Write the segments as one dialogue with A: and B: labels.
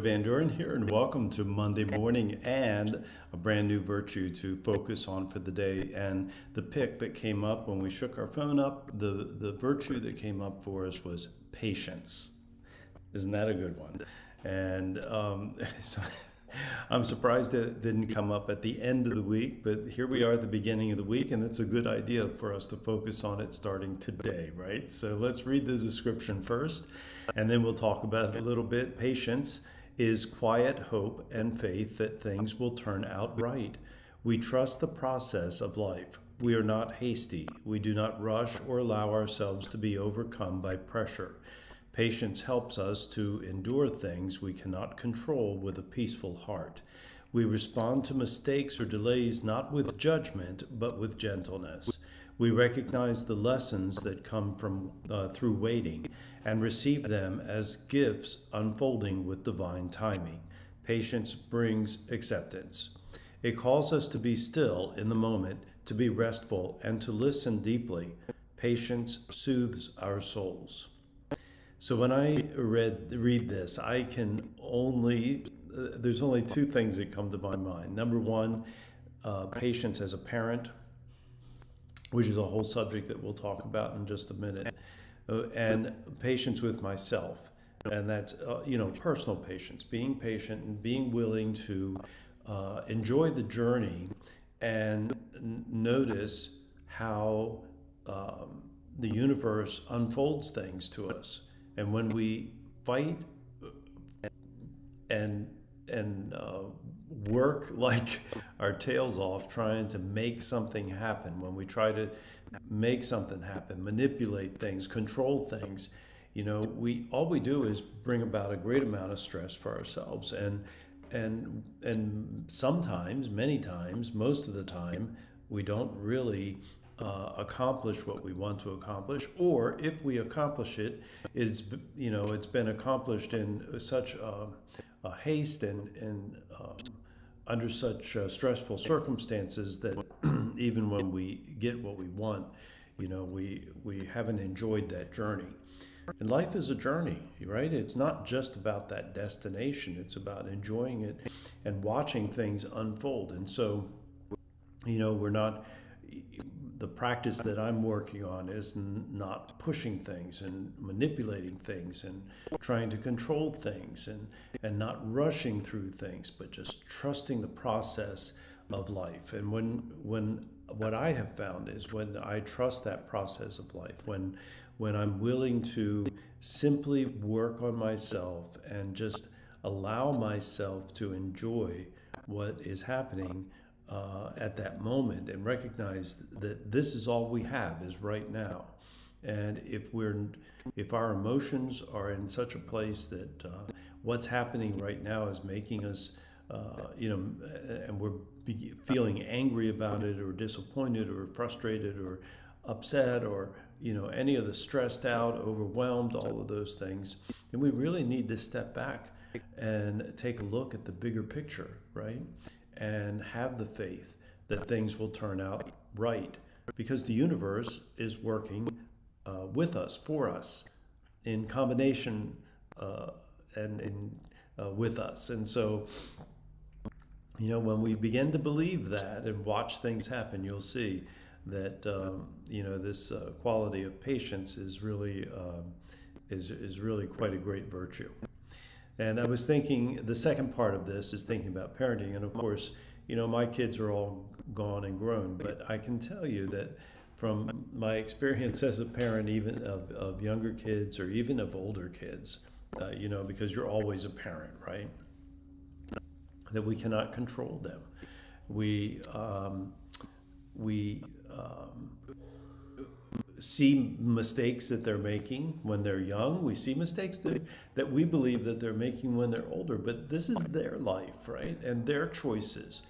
A: Van Duren here, and welcome to Monday morning and a brand new virtue to focus on for the day. And the pick that came up when we shook our phone up, the virtue that came up for us was patience. Isn't that a good one? And so I'm surprised that it didn't come up at the end of the week, but here we are at the beginning of the week, and it's a good idea for us to focus on it starting today, right? So let's read the description first, and then we'll talk about it a little bit. Patience is quiet hope and faith that things will turn out right. We trust the process of life. We are not hasty. We do not rush or allow ourselves to be overcome by pressure. Patience helps us to endure things we cannot control with a peaceful heart. We respond to mistakes or delays not with judgment, but with gentleness. We recognize the lessons that come from through waiting and receive them as gifts unfolding with divine timing. Patience brings acceptance. It calls us to be still in the moment, to be restful, and to listen deeply. Patience soothes our souls. So when I read this, I can there's only two things that come to my mind. Number one, patience as a parent, which is a whole subject that we'll talk about in just a minute, and patience with myself. And that's, personal patience, being patient and being willing to enjoy the journey and notice how the universe unfolds things to us. And when we fight and work like our tails off trying to make something happen, when we try to make something happen, manipulate things, control things, all we do is bring about a great amount of stress for ourselves. And sometimes, many times, most of the time, we don't really accomplish what we want to accomplish, or if we accomplish it, it's been accomplished in such a haste and under such stressful circumstances that even when we get what we want, we haven't enjoyed that journey. And life is a journey, right? It's not just about that destination. It's about enjoying it and watching things unfold. And so, we're not. The practice that I'm working on is not pushing things and manipulating things and trying to control things and not rushing through things, but just trusting the process of life. And when what I have found is when I trust that process of life, when I'm willing to simply work on myself and just allow myself to enjoy what is happening at that moment and recognize that this is all we have is right now. And if our emotions are in such a place that what's happening right now is making us and we're feeling angry about it or disappointed or frustrated or upset or any of the stressed out, overwhelmed, all of those things, then we really need to step back and take a look at the bigger picture, right? And have the faith that things will turn out right, because the universe is working with us, for us, in combination with us. And so, when we begin to believe that and watch things happen, you'll see that this quality of patience is really quite a great virtue. And I was thinking, the second part of this is thinking about parenting. And of course, my kids are all gone and grown, but I can tell you that from my experience as a parent, even of younger kids or even of older kids, because you're always a parent, right? That we cannot control them. We see mistakes that they're making when they're young. We see mistakes that we believe that they're making when they're older, but this is their life, right? And their choices.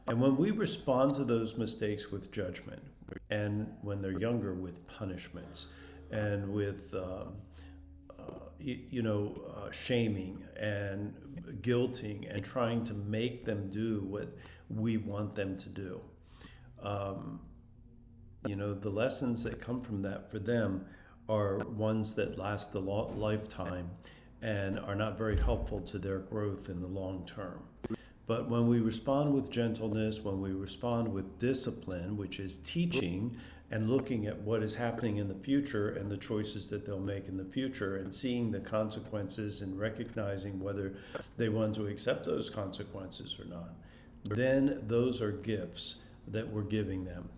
A: And when we respond to those mistakes with judgment, and when they're younger with punishments, and with shaming and guilting and trying to make them do what we want them to do, the lessons that come from that for them are ones that last a lifetime and are not very helpful to their growth in the long term. But when we respond with gentleness, when we respond with discipline, which is teaching and looking at what is happening in the future and the choices that they'll make in the future and seeing the consequences and recognizing whether they want to accept those consequences or not, then those are gifts that we're giving them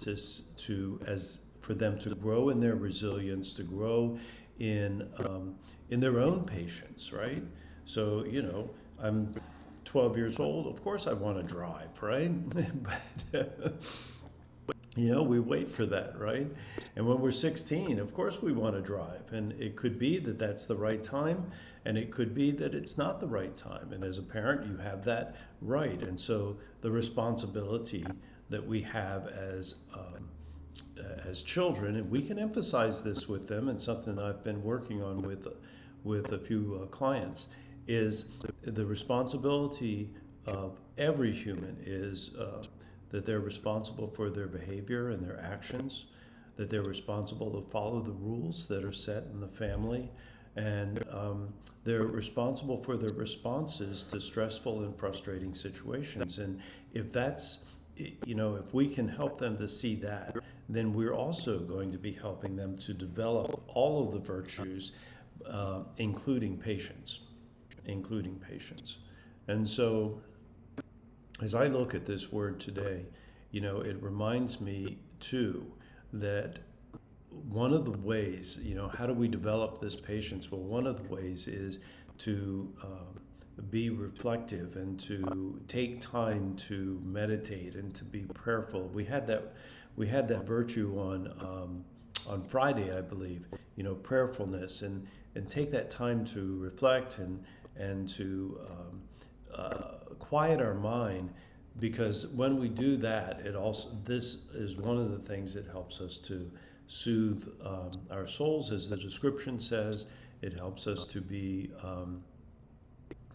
A: for them to grow in their resilience, to grow in their own patience, right? So, I'm 12 years old. Of course I want to drive, right? But, we wait for that, right? And when we're 16, of course we want to drive. And it could be that that's the right time, and it could be that it's not the right time. And as a parent, you have that right. And so the responsibility that we have as children, and we can emphasize this with them, and something I've been working on with a few clients, is the responsibility of every human is that they're responsible for their behavior and their actions, that they're responsible to follow the rules that are set in the family, and they're responsible for their responses to stressful and frustrating situations. And if that's, if we can help them to see that, then we're also going to be helping them to develop all of the virtues, including patience. And so as I look at this word today, it reminds me too that one of the ways, how do we develop this patience? Well, one of the ways is to be reflective and to take time to meditate and to be prayerful. We had that virtue on Friday, I believe, prayerfulness, and take that time to reflect and to quiet our mind, because when we do that, this is one of the things that helps us to soothe our souls, as the description says. It helps us to be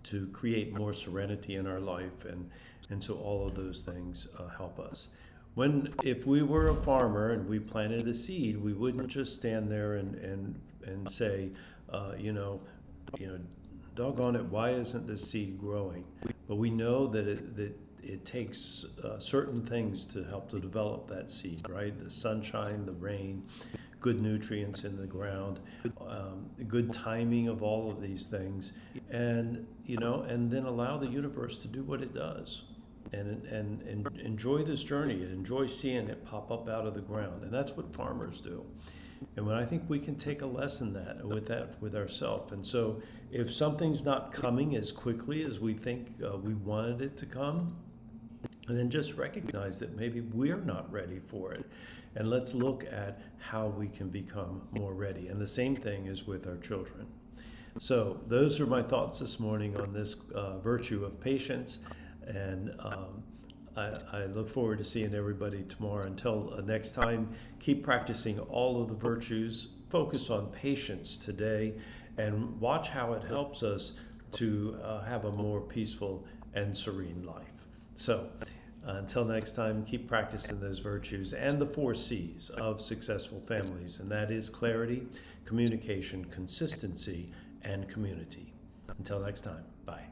A: to create more serenity in our life, and so all of those things help us. If we were a farmer and we planted a seed, we wouldn't just stand there and say, doggone it, why isn't this seed growing? But we know that it takes certain things to help to develop that seed, right? The sunshine, the rain, good nutrients in the ground, good timing of all of these things, and then allow the universe to do what it does, and enjoy this journey, and enjoy seeing it pop up out of the ground. And that's what farmers do. And when I think we can take a lesson with ourselves. And so if something's not coming as quickly as we think we wanted it to come, and then just recognize that maybe we're not ready for it. And let's look at how we can become more ready. And the same thing is with our children. So those are my thoughts this morning on this virtue of patience. And I look forward to seeing everybody tomorrow. Until next time, keep practicing all of the virtues. Focus on patience today, and watch how it helps us to have a more peaceful and serene life. So until next time, keep practicing those virtues and the 4 C's of successful families, and that is clarity, communication, consistency, and community. Until next time, bye.